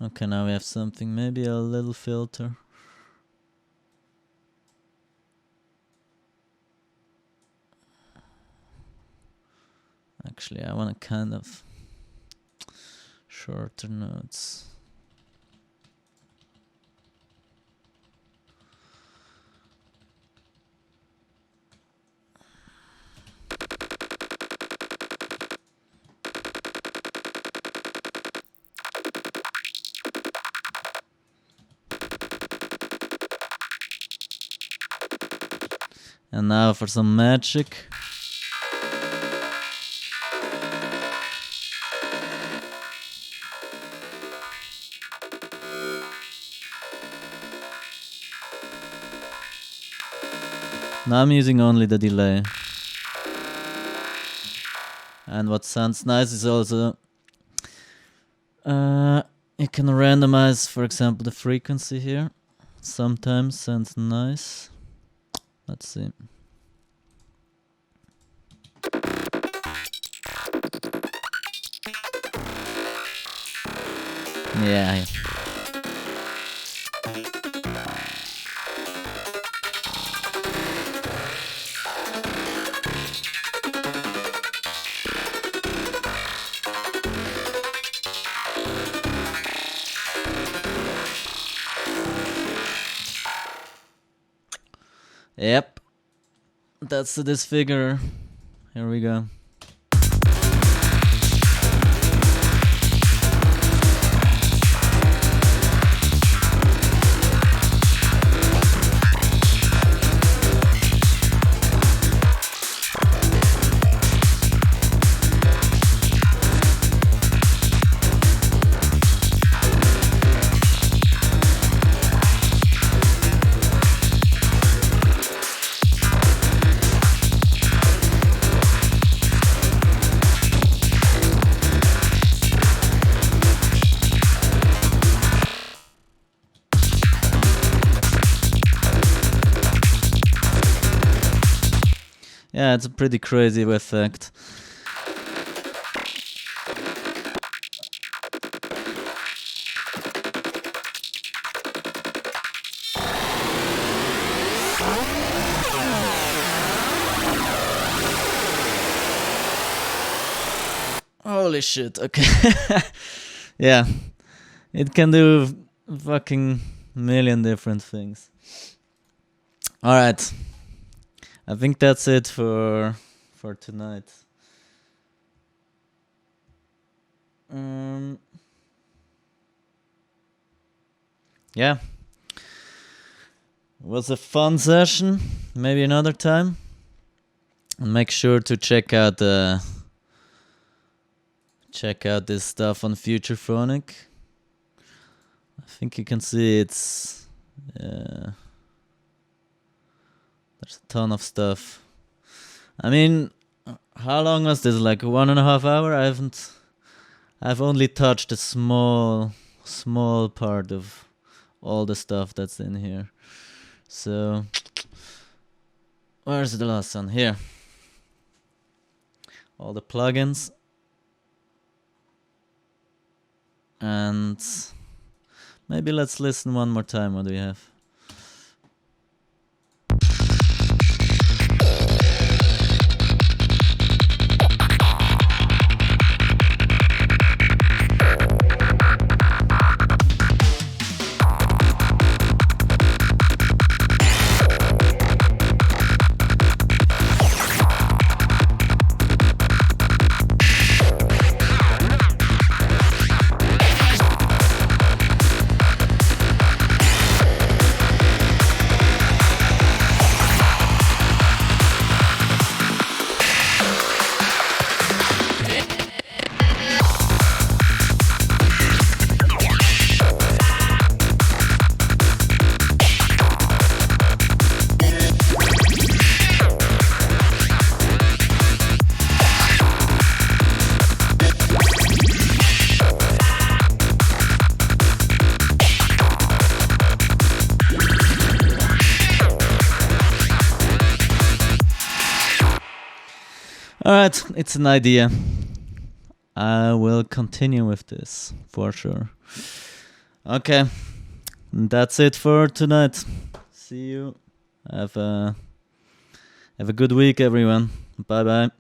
Okay, now we have something, maybe a little filter. Actually, I want a kind of shorter notes. And now for some magic. Now I'm using only the delay. And what sounds nice is also you can randomize, for example, the frequency here. Sometimes sounds nice. Let's see. Yeah. Yep. That's the disfigurer. Here we go. Yeah, it's a pretty crazy effect. Holy shit, okay. Yeah, it can do fucking million different things. Alright. I think that's it for tonight. Yeah. It was a fun session. Maybe another time. And make sure to check out this stuff on Futurephonic. I think you can see it's there's a ton of stuff. I mean, how long was this? Like 1.5 hours? I've only touched a small part of all the stuff that's in here. So where's the last one? Here. all the plugins. And maybe let's listen one more time. What do we have? Alright, it's an idea. I will continue with this for sure. Okay, that's it for tonight. See you. Have a good week, everyone. Bye bye.